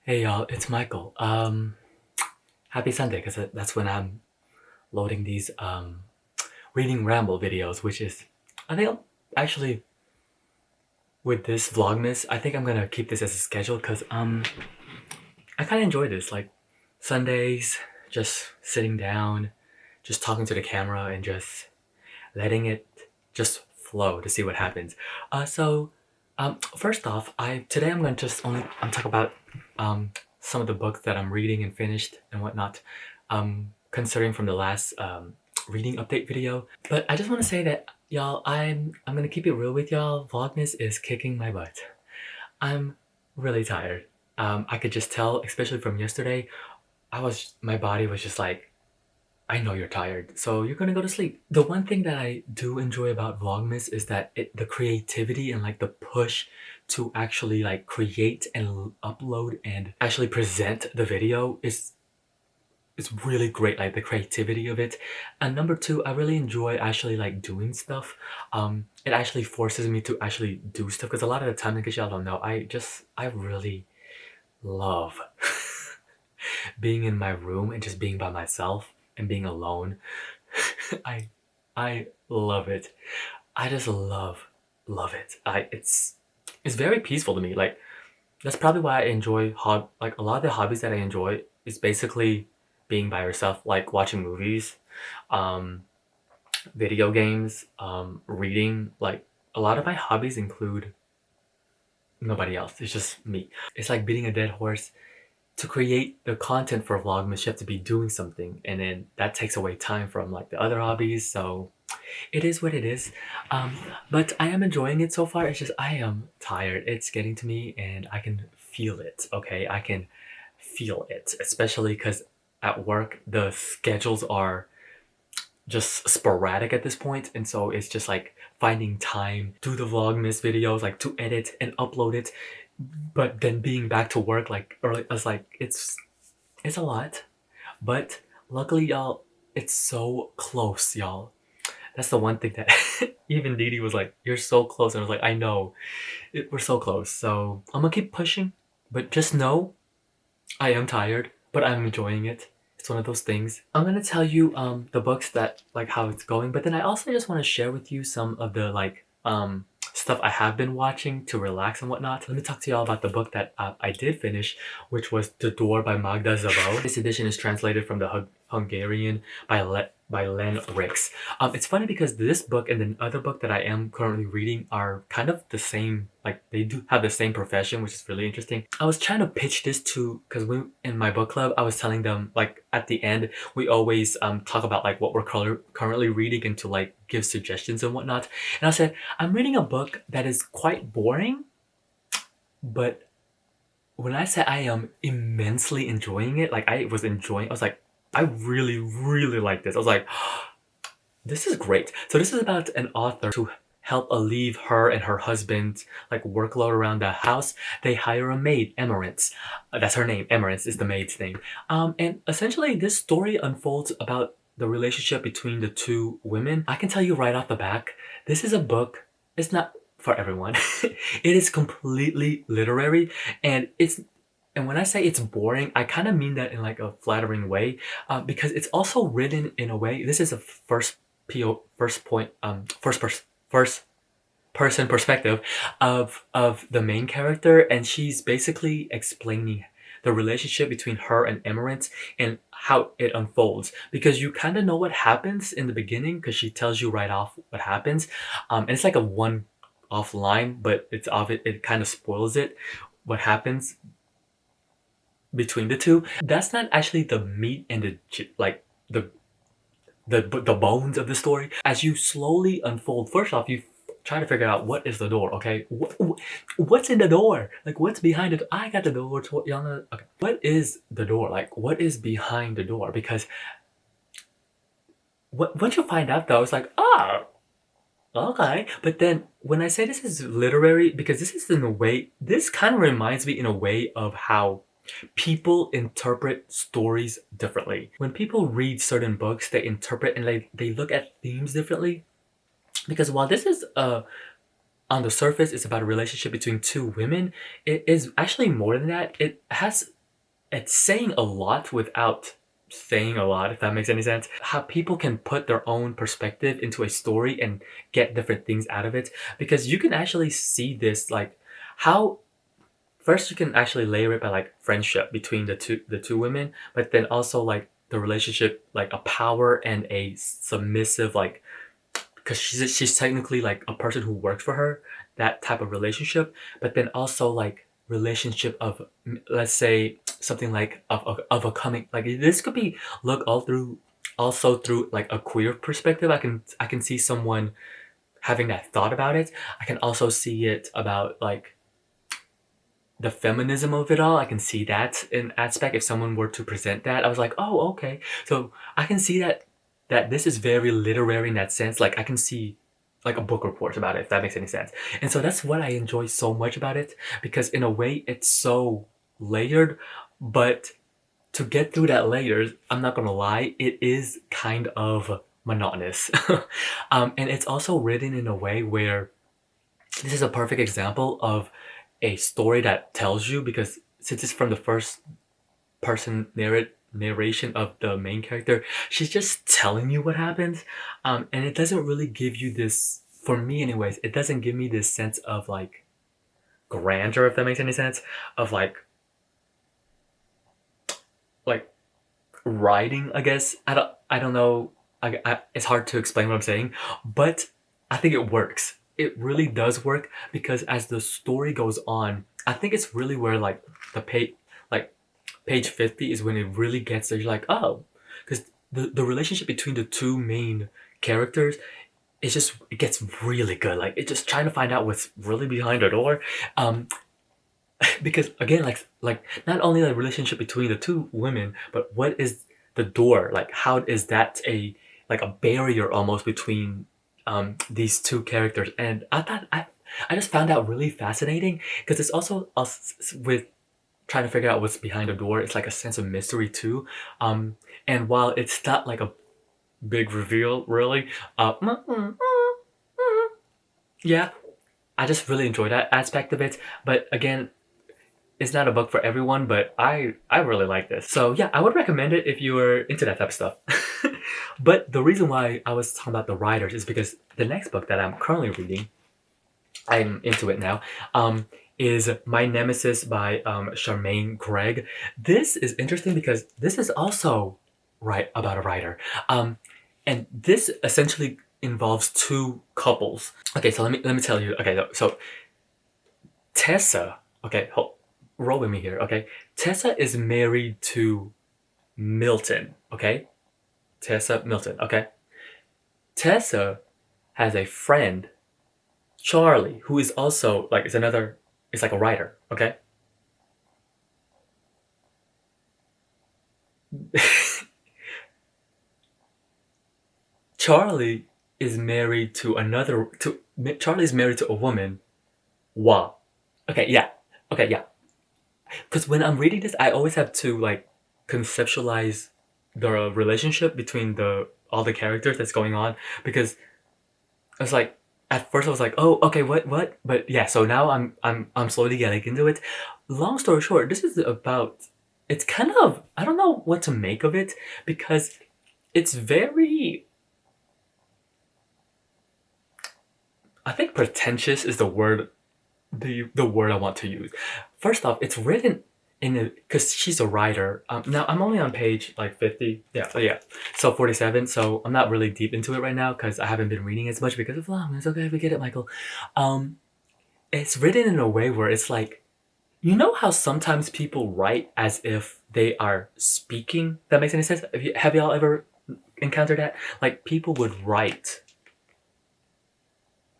Hey y'all, it's Michael. Happy Sunday, because that's when I'm loading these reading Ramble videos, which is, I think actually with this Vlogmas, I think I'm gonna keep this as a schedule because I kind of enjoy this, like Sundays, just sitting down, just talking to the camera and just letting it just flow to see what happens. First off, today I'm gonna just only talk about some of the books that I'm reading and finished and whatnot. Considering from the last reading update video, but I just want to say that y'all, I'm gonna keep it real with y'all. Vlogmas is kicking my butt. I'm really tired. I could just tell, especially from yesterday. My body was just like, I know you're tired, so you're gonna go to sleep. The one thing that I do enjoy about Vlogmas is that the creativity and like the push to actually like create and upload and actually present the video is really great, like the creativity of it. And number two, I really enjoy actually like doing stuff. It actually forces me to actually do stuff because a lot of the time, in case y'all don't know, I really love being in my room and just being by myself and being alone. I I love it. I just love it. It's very peaceful to me. Like that's probably why I enjoy like a lot of the hobbies that I enjoy is basically being by yourself, like watching movies, um, video games, reading. Like a lot of my hobbies include nobody else. It's just me. It's like beating a dead horse. To create the content for Vlogmas, you have to be doing something, and then that takes away time from like the other hobbies. So it is what it is. Um, but I am enjoying it so far. It's just I am tired. It's getting to me, and I can feel it. Okay, I can feel it, especially because at work the schedules are just sporadic at this point, and so it's just like finding time to do the Vlogmas videos, like to edit and upload it, but then being back to work like early. I was like, it's a lot, but luckily, y'all, it's so close, y'all. That's the one thing that even Didi was like, "You're so close," and I was like, "I know, we're so close." So I'm gonna keep pushing, but just know I am tired, but I'm enjoying it. It's one of those things. I'm gonna tell you the books that like how it's going, but then I also just want to share with you some of the like stuff I have been watching to relax and whatnot. Let me talk to y'all about the book that I did finish, which was The Door by Magda Szabó. This edition is translated from the Hungarian by Len Rix. It's funny because this book and the other book that I am currently reading are kind of the same. Like they do have the same profession, which is really interesting. I was trying to pitch this to because we in my book club, I was telling them like at the end we always talk about like what we're currently reading and to like give suggestions and whatnot. And I said I'm reading a book that is quite boring, but when I say I am immensely enjoying it, like I was enjoying, I was like, I really, really like this. I was like, this is great. So this is about an author to help alleviate her and her husband's like workload around the house. They hire a maid, Emerence. That's her name. Emerence is the maid's name. And essentially this story unfolds about the relationship between the two women. I can tell you right off the back, this is a book. It's not for everyone. It is completely literary, and when I say it's boring, I kind of mean that in like a flattering way, because it's also written in a way. This is a first person perspective of the main character, and she's basically explaining the relationship between her and Emerence and how it unfolds, because you kind of know what happens in the beginning because she tells you right off what happens, and it's like a one off line, but it kind of spoils it what happens between the two. That's not actually the meat and like the the bones of the story. As you slowly unfold, first off, you try to figure out what is the door. Okay, what's in the door? Like what's behind it? I got the door. Y'all know. Okay, what is the door? Like what is behind the door? Because once you find out, though, it's like okay. But then when I say this is literary, because this is in a way, this kind of reminds me in a way of how people interpret stories differently. When people read certain books, they interpret and they look at themes differently. Because while this is on the surface, it's about a relationship between two women, it is actually more than that. It has it's saying a lot without saying a lot, if that makes any sense. How people can put their own perspective into a story and get different things out of it. Because you can actually see this, like, how first you can actually layer it by like friendship between the two women, but then also like the relationship, like a power and a submissive, like, because she's technically like a person who works for her, that type of relationship. But then also like relationship of, let's say something like of a coming, like this could be look all through, also through like a queer perspective. I can see someone having that thought about it. I can also see it about like the feminism of it all. I can see that in aspect. If someone were to present that, I was like, oh, okay. So I can see that this is very literary in that sense. Like I can see like a book report about it, if that makes any sense. And so that's what I enjoy so much about it, because in a way it's so layered, but to get through that layers, I'm not gonna lie, it is kind of monotonous. And it's also written in a way where this is a perfect example of a story that tells you, because since it's from the first person narration of the main character, she's just telling you what happens, and it doesn't really give you this, for me anyways, it doesn't give me this sense of like grandeur, if that makes any sense, of like writing, I guess. I don't know. It's hard to explain what I'm saying, but I think it works. It really does work, because as the story goes on, I think it's really where like the page, like page 50 is when it really gets there. You're like, oh, because the relationship between the two main characters, it gets really good. Like it's just trying to find out what's really behind the door. Um, because again, like not only the relationship between the two women, but what is the door, like how is that a like a barrier almost between these two characters. And I just found that really fascinating, because it's also us with trying to figure out what's behind the door. It's like a sense of mystery too. And while it's not like a big reveal really, yeah, I just really enjoy that aspect of it. But again, it's not a book for everyone, but I really like this. So yeah, I would recommend it if you were into that type of stuff. But the reason why I was talking about the writers is because the next book that I'm currently reading, I'm into it now, is My Nemesis by Charmaine Gregg. This is interesting because this is also about a writer. And this essentially involves two couples. Okay, so let me tell you. Okay, so Tessa, okay, roll with me here, okay? Tessa is married to Milton, okay? Tessa Milton, okay? Tessa has a friend, Charlie, who is also like it's like a writer, okay? Charlie is married to Charlie's married to a woman. Wow. Okay, yeah. Okay, yeah. Because when I'm reading this, I always have to like conceptualize the relationship between the all the characters that's going on, because I was like, at first I was like, oh, okay, what? But yeah, so now I'm slowly getting into it. Long story short, this is about. It's kind of, I don't know what to make of it, because it's very. I think pretentious is the word I want to use. First off, it's written in a, because she's a writer. Now I'm only on page like 50. Yeah, yeah. So 47. So I'm not really deep into it right now because I haven't been reading as much because of long. It's okay, we get it, Michael. Um, it's written in a way where it's like, you know how sometimes people write as if they are speaking. That makes any sense? Have y'all ever encountered that? Like people would write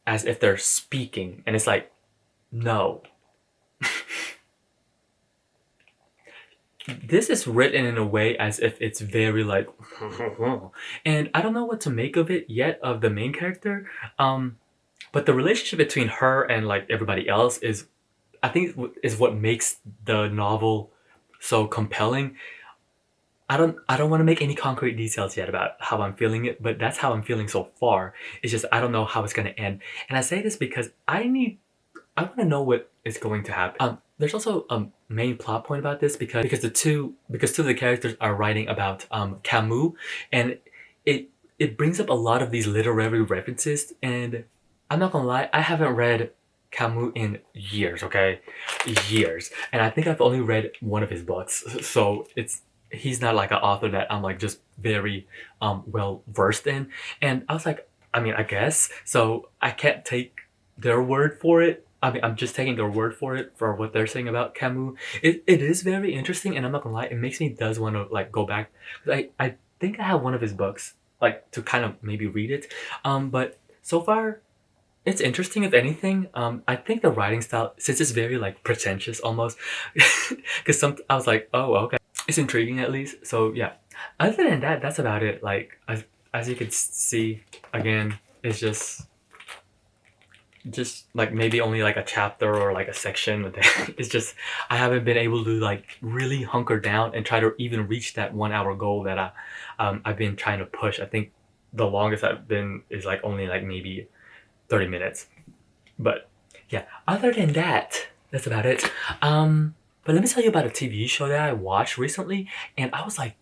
as if they're speaking, and it's like, no. This is written in a way as if it's very like, and I don't know what to make of it yet, of the main character. But the relationship between her and like everybody else is, I think, is what makes the novel so compelling. I don't want to make any concrete details yet about how I'm feeling it, but that's how I'm feeling so far. It's just I don't know how it's gonna end. And I say this because I want to know what is going to happen. there's also a main plot point about this because two of the characters are writing about Camus, and it it brings up a lot of these literary references. And I'm not gonna lie, I haven't read Camus in years, okay, years, and I think I've only read one of his books, so it's he's not like an author that I'm like just very well versed in. And I was like, I mean, I guess so. I can't take their word for it. I mean, I'm just taking their word for it for what they're saying about Camus. It is very interesting, and I'm not gonna lie, it makes me does want to like go back. I think I have one of his books like to kind of maybe read it, but so far it's interesting. If anything, I think the writing style, since it's very like pretentious almost, because some I was like, oh okay, it's intriguing at least. So yeah, other than that, that's about it. Like as you can see, again, it's just like maybe only like a chapter or like a section. It's just I haven't been able to like really hunker down and try to even reach that 1 hour goal that I've been trying to push. I think the longest I've been is like only like maybe 30 minutes. But yeah, other than that, that's about it. But let me tell you about a TV show that I watched recently, and I was like,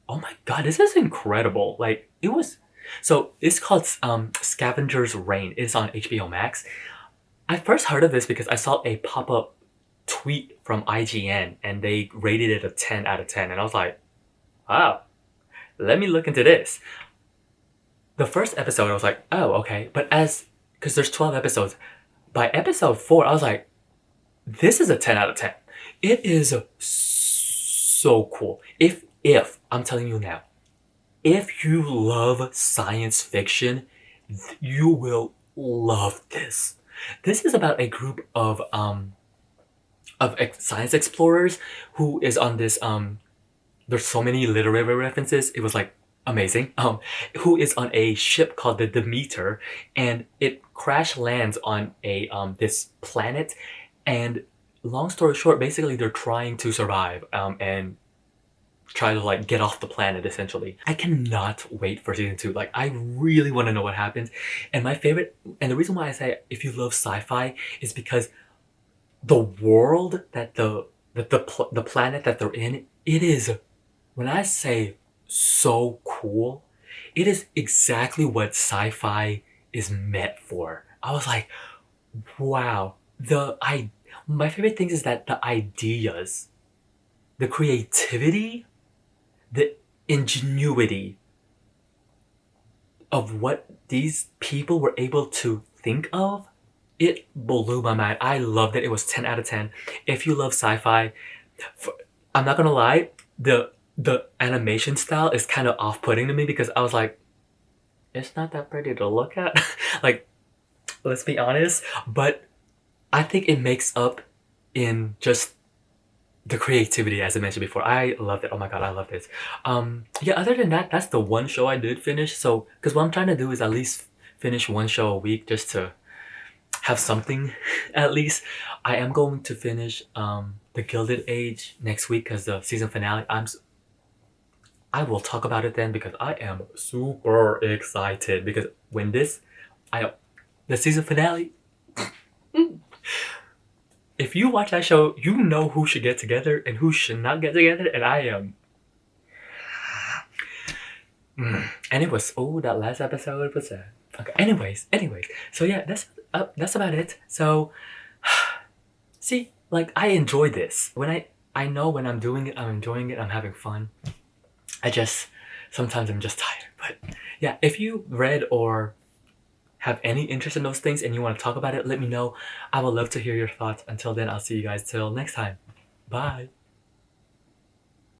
oh my god, this is incredible. Like it was so it's called Scavenger's Reign. It's on HBO Max. I first heard of this because I saw a pop-up tweet from IGN and they rated it a 10 out of 10. And I was like, wow, let me look into this. The first episode, I was like, oh, okay. But because there's 12 episodes, by episode 4, I was like, this is a 10 out of 10. It is so cool. If, I'm telling you now, if you love science fiction, you will love this. This is about a group of science explorers who is on this there's so many literary references. It was like amazing. Who is on a ship called the Demeter, and it crash lands on a this planet. And long story short, basically they're trying to survive and try to like get off the planet essentially. I cannot wait for season 2. Like I really want to know what happens. And my favorite, and the reason why I say if you love sci-fi is because the world that the planet that they're in, it is, when I say so cool, it is exactly what sci-fi is meant for. I was like, wow. My favorite thing is that the ideas, the creativity, the ingenuity of what these people were able to think of, it blew my mind. I loved it. It was 10 out of 10. If you love sci-fi, I'm not gonna lie, the animation style is kind of off-putting to me because I was like, it's not that pretty to look at. Like, let's be honest. But I think it makes up in just the creativity, as I mentioned before. I loved it. Oh my god, I love this. Yeah, other than that, that's the one show I did finish. So, because what I'm trying to do is at least finish one show a week just to have something at least. I am going to finish The Gilded Age next week because the season finale. I will talk about it then because I am super excited because when the season finale, if you watch that show, you know who should get together and who should not get together, and I am. And it was, oh, that last episode was sad. Okay. Anyways. So yeah, that's about it. So, see, like I enjoy this. I know when I'm doing it, I'm enjoying it. I'm having fun. Sometimes I'm just tired. But yeah, if you read or have any interest in those things and you want to talk about it, let me know. I would love to hear your thoughts. Until then, I'll see you guys till next time. Bye.